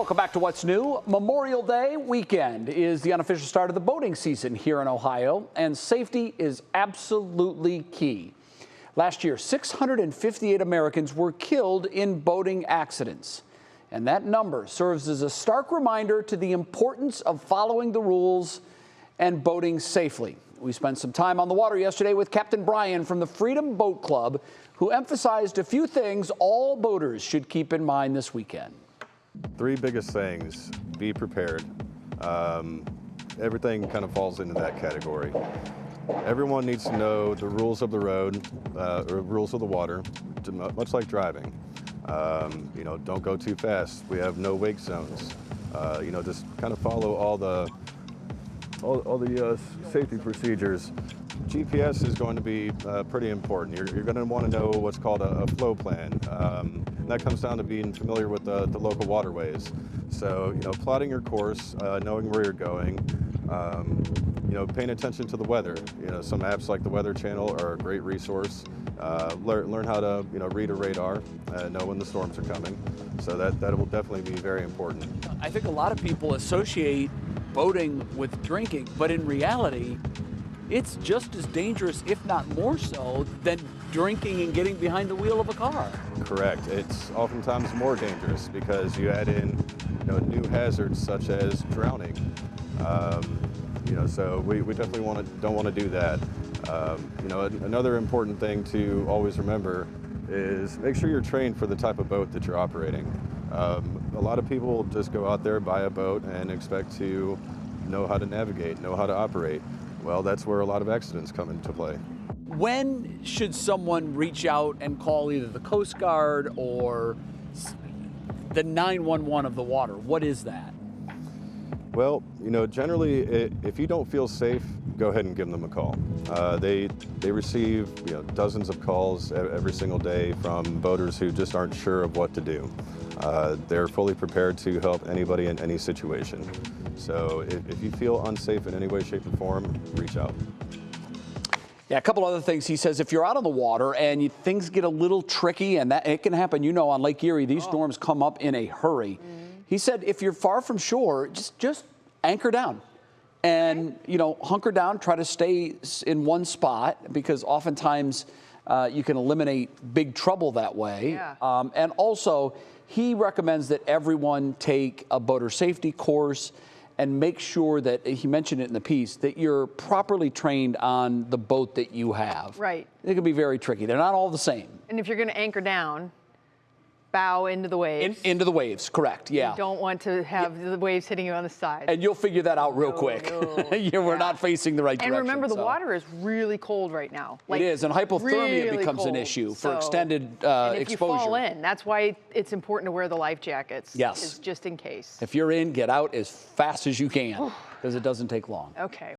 Welcome back to What's New. Memorial Day weekend is the unofficial start of the boating season here in Ohio, and safety is absolutely key. Last year, 658 Americans were killed in boating accidents, and that number serves as a stark reminder to the importance of following the rules and boating safely. We spent some time on the water yesterday with Captain Brian from the Freedom Boat Club, who emphasized a few things all boaters should keep in mind this weekend. Three biggest things: be prepared. Everything kind of falls into that category. Everyone needs to know the rules of the road, or rules of the water, much like driving. Don't go too fast. We have no wake zones. Just kind of follow all the safety procedures. GPS is going to be pretty important. You're going to want to know what's called a flow plan. That comes down to being familiar with the local waterways. So, plotting your course, knowing where you're going, paying attention to the weather. Some apps like the Weather Channel are a great resource. Learn how to, read a radar, know when the storms are coming. So that will definitely be very important. I think a lot of people associate boating with drinking, but in reality, it's just as dangerous, if not more so, than drinking and getting behind the wheel of a car. Correct. It's oftentimes more dangerous because you add in, new hazards such as drowning. So we definitely don't want to do that. Another important thing to always remember is make sure you're trained for the type of boat that you're operating. A lot of people just go out there, buy a boat, and expect to know how to navigate, know how to operate. Well, that's where a lot of accidents come into play. When should someone reach out and call either the Coast Guard or the 911 of the water? What is that? Well, generally, if you don't feel safe, go ahead and give them a call. They receive dozens of calls every single day from boaters who just aren't sure of what to do. They're fully prepared to help anybody in any situation. So if you feel unsafe in any way, shape, or form, reach out. Yeah, a couple other things. He says if you're out on the water and things get a little tricky, and that it can happen, on Lake Erie, these storms come up in a hurry. He said if you're far from shore, just anchor down and, hunker down, try to stay in one spot, because oftentimes you can eliminate big trouble that way. Yeah. And also, he recommends that everyone take a boater safety course and make sure that, he mentioned it in the piece, that you're properly trained on the boat that you have. Right. It can be very tricky. They're not all the same. And if you're going to anchor down, bow into the waves. Into the waves, correct, yeah. You don't want to have the waves hitting you on the side. And you'll figure that out real quick. We're not facing the right direction. And remember, the water is really cold right now. It is, and hypothermia really becomes an cold. issue for extended and if exposure. you fall in, that's why it's important to wear the life jackets. Yes. Is just in case. If you're in, get out as fast as you can, because it doesn't take long. Okay.